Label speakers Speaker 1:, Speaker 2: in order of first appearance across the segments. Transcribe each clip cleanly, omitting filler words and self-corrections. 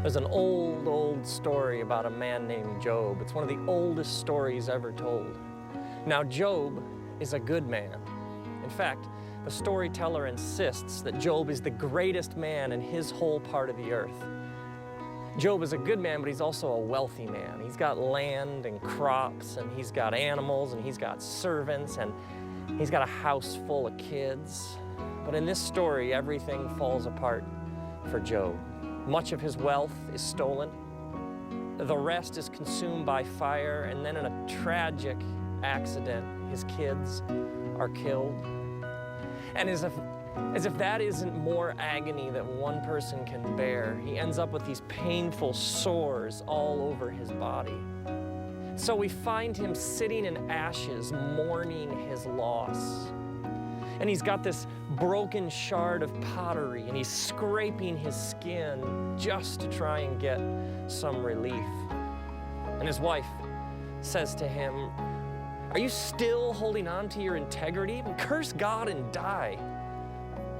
Speaker 1: There's an old story about a man named Job. It's one of the oldest stories ever told. Now, Job is a good man. In fact, the storyteller insists that Job is the greatest man in his whole part of the earth. Job is a good man, but he's also a wealthy man. He's got land and crops, and he's got animals, and he's got servants, and he's got a house full of kids. But in this story, everything falls apart for Job. Much of his wealth is stolen. The rest is consumed by fire, and then in a tragic accident, his kids are killed. And as if that isn't more agony that one person can bear, he ends up with these painful sores all over his body. So we find him sitting in ashes, mourning his loss. And he's got this broken shard of pottery, and he's scraping his skin just to try and get some relief. And his wife says to him, "Are you still holding on to your integrity? Curse God and die."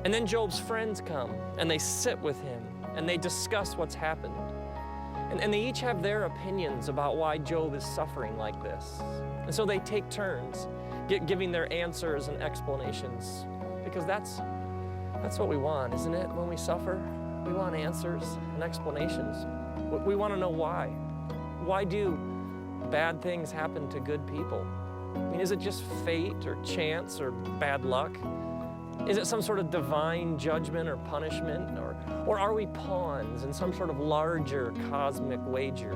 Speaker 1: And then Job's friends come, and they sit with him, and they discuss what's happened. And they each have their opinions about why Job is suffering like this. And so they take turns giving their answers and explanations, because that's what we want, isn't it? When we suffer, we want answers and explanations. We want to know why. Why do bad things happen to good people? I mean, is it just fate or chance or bad luck? Is it some sort of divine judgment or punishment? Or are we pawns in some sort of larger cosmic wager?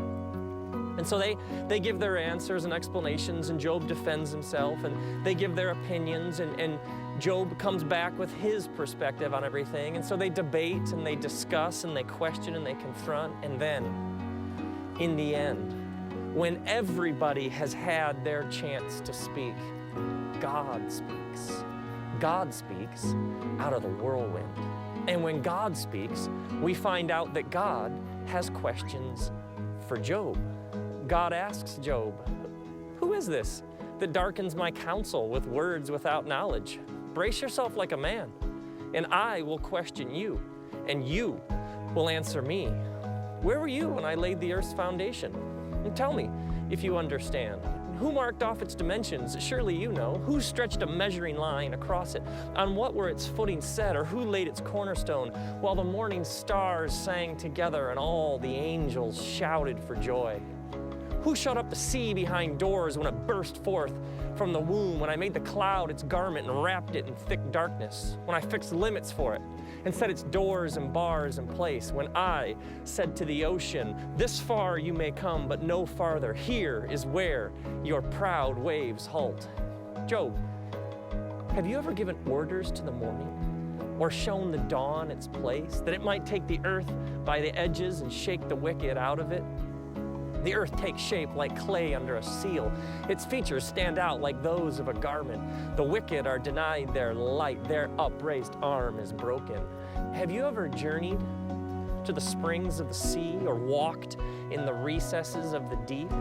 Speaker 1: And so they give their answers and explanations, and Job defends himself, and they give their opinions, and Job comes back with his perspective on everything. And so they debate, and they discuss, and they question, and they confront. And then, in the end, when everybody has had their chance to speak, God speaks. God speaks out of the whirlwind. And when God speaks, we find out that God has questions for Job. God asks Job, "Who is this that darkens my counsel with words without knowledge? Brace yourself like a man, and I will question you, and you will answer me. Where were you when I laid the earth's foundation? And tell me if you understand. Who marked off its dimensions? Surely you know. Who stretched a measuring line across it? On what were its footings set, or who laid its cornerstone? While the morning stars sang together and all the angels shouted for joy. Who shut up the sea behind doors when it burst forth from the womb? When I made the cloud its garment and wrapped it in thick darkness? When I fixed limits for it and set its doors and bars in place? When I said to the ocean, this far you may come, but no farther. Here is where your proud waves halt. Job, have you ever given orders to the morning, or shown the dawn its place, that it might take the earth by the edges and shake the wicked out of it? The earth takes shape like clay under a seal. Its features stand out like those of a garment. The wicked are denied their light. Their upraised arm is broken. Have you ever journeyed to the springs of the sea, or walked in the recesses of the deep?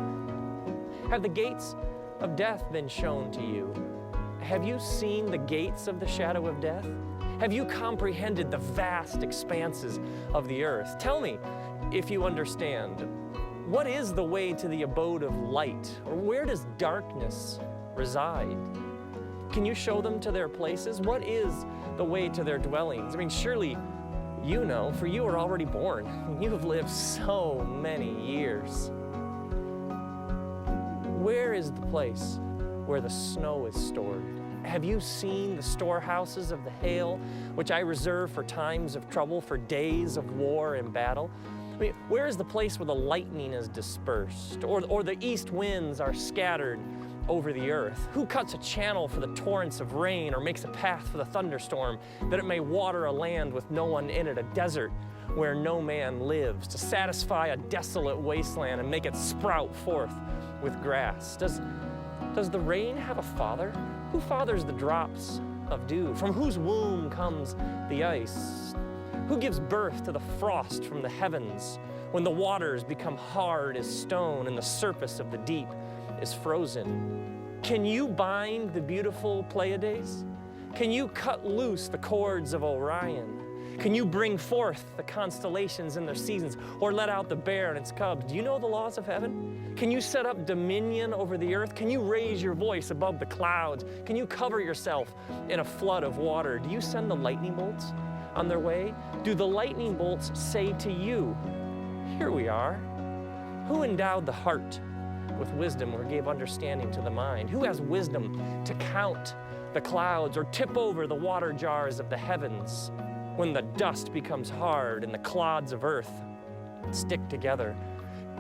Speaker 1: Have the gates of death been shown to you? Have you seen the gates of the shadow of death? Have you comprehended the vast expanses of the earth? Tell me if you understand. What is the way to the abode of light? Or where does darkness reside? Can you show them to their places? What is the way to their dwellings? I mean, surely you know, for you are already born. You have lived so many years. Where is the place where the snow is stored? Have you seen the storehouses of the hail, which I reserve for times of trouble, for days of war and battle? I mean, where is the place where the lightning is dispersed, or the east winds are scattered over the earth? Who cuts a channel for the torrents of rain, or makes a path for the thunderstorm, that it may water a land with no one in it, a desert where no man lives, to satisfy a desolate wasteland and make it sprout forth with grass? Does the rain have a father? Who fathers the drops of dew? From whose womb comes the ice? Who gives birth to the frost from the heavens, when the waters become hard as stone and the surface of the deep is frozen? Can you bind the beautiful Pleiades? Can you cut loose the cords of Orion? Can you bring forth the constellations in their seasons, or let out the bear and its cubs? Do you know the laws of heaven? Can you set up dominion over the earth? Can you raise your voice above the clouds? Can you cover yourself in a flood of water? Do you send the lightning bolts on their way? Do the lightning bolts say to you, "Here we are"? Who endowed the heart with wisdom, or gave understanding to the mind? Who has wisdom to count the clouds, or tip over the water jars of the heavens, when the dust becomes hard and the clods of earth stick together?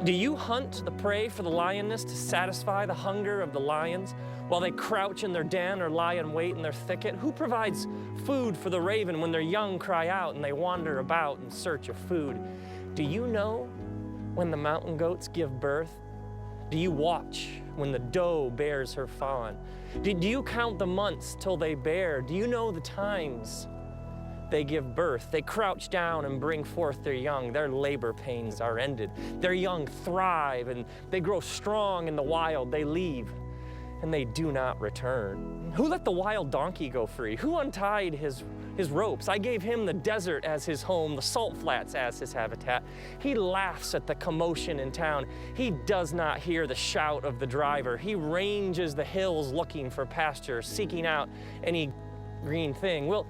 Speaker 1: Do you hunt the prey for the lioness to satisfy the hunger of the lions while they crouch in their den or lie in wait in their thicket? Who provides food for the raven when their young cry out and they wander about in search of food? Do you know when the mountain goats give birth? Do you watch when the doe bears her fawn? Do you count the months till they bear? Do you know the times they give birth? They crouch down and bring forth their young. Their labor pains are ended. Their young thrive and they grow strong in the wild. They leave and they do not return. Who let the wild donkey go free? Who untied his ropes? I gave him the desert as his home, the salt flats as his habitat. He laughs at the commotion in town. He does not hear the shout of the driver. He ranges the hills looking for pasture, seeking out any green thing. Will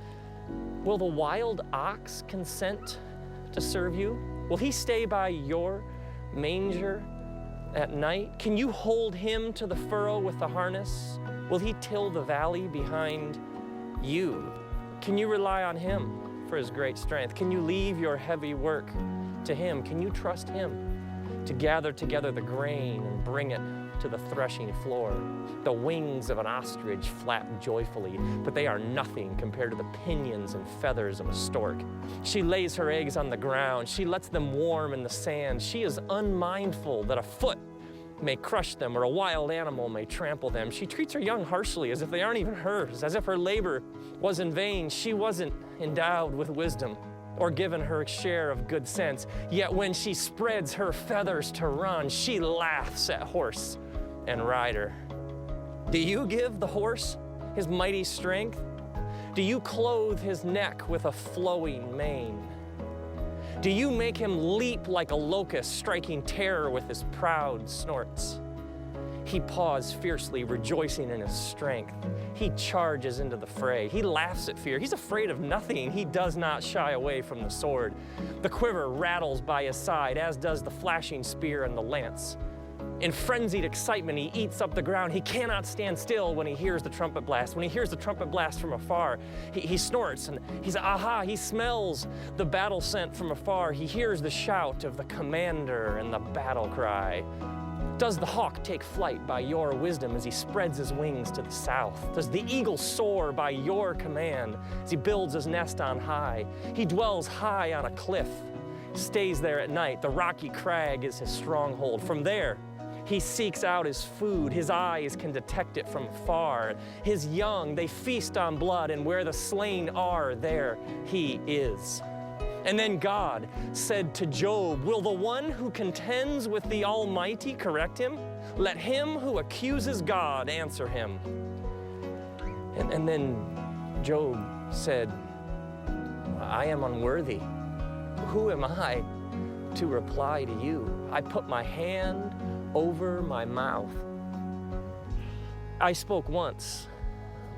Speaker 1: the wild ox consent to serve you? Will he stay by your manger at night? Can you hold him to the furrow with the harness? Will he till the valley behind you? Can you rely on him for his great strength? Can you leave your heavy work to him? Can you trust him to gather together the grain and bring it to the threshing floor? The wings of an ostrich flap joyfully, but they are nothing compared to the pinions and feathers of a stork. She lays her eggs on the ground. She lets them warm in the sand. She is unmindful that a foot may crush them or a wild animal may trample them. She treats her young harshly as if they aren't even hers, as if her labor was in vain. She wasn't endowed with wisdom or given her share of good sense. Yet when she spreads her feathers to run, she laughs at horse and rider. Do you give the horse his mighty strength? Do you clothe his neck with a flowing mane? Do you make him leap like a locust, striking terror with his proud snorts? He paws fiercely, rejoicing in his strength. He charges into the fray. He laughs at fear. He's afraid of nothing. He does not shy away from the sword. The quiver rattles by his side, as does the flashing spear and the lance. In frenzied excitement, he eats up the ground. He cannot stand still when he hears the trumpet blast. When he hears the trumpet blast from afar, he snorts and he smells the battle scent from afar. He hears the shout of the commander and the battle cry. Does the hawk take flight by your wisdom as he spreads his wings to the south? Does the eagle soar by your command as he builds his nest on high? He dwells high on a cliff, stays there at night. The rocky crag is his stronghold. From there, he seeks out his food. His eyes can detect it from afar. His young, they feast on blood, and where the slain are, there he is. And then God said to Job, will the one who contends with the Almighty correct him? Let him who accuses God answer him. And then Job said, I am unworthy. Who am I to reply to you? I put my hand over my mouth. I spoke once,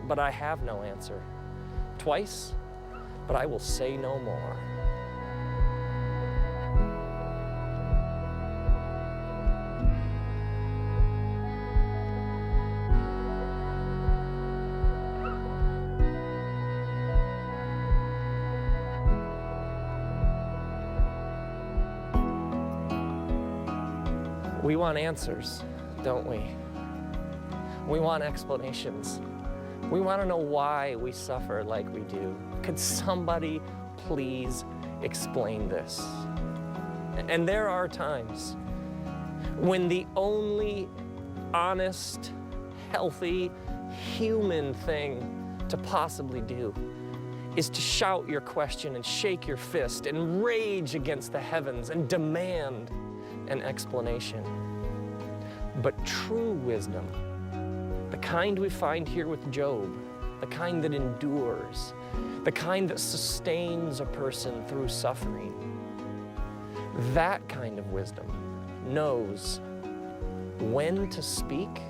Speaker 1: but I have no answer. Twice, but I will say no more. We want answers, don't we? We want explanations. We want to know why we suffer like we do. Could somebody please explain this? And there are times when the only honest, healthy, human thing to possibly do is to shout your question and shake your fist and rage against the heavens and demand an explanation. But true wisdom, the kind we find here with Job, the kind that endures, the kind that sustains a person through suffering, that kind of wisdom knows when to speak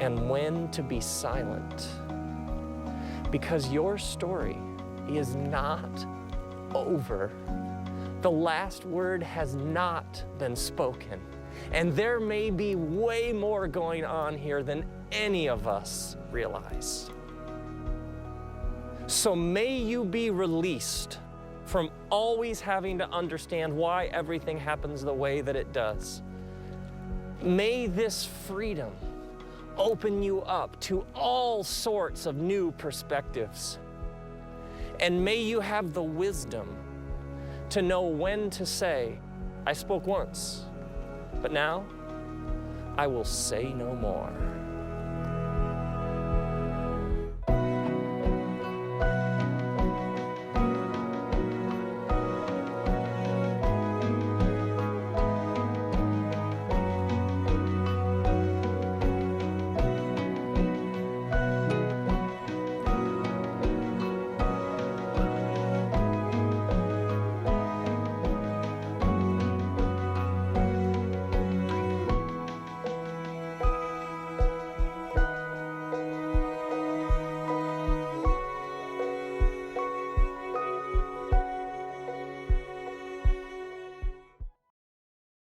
Speaker 1: and when to be silent. Because your story is not over. The last word has not been spoken. And there may be way more going on here than any of us realize. So may you be released from always having to understand why everything happens the way that it does. May this freedom open you up to all sorts of new perspectives. And may you have the wisdom to know when to say, I spoke once, but now I will say no more.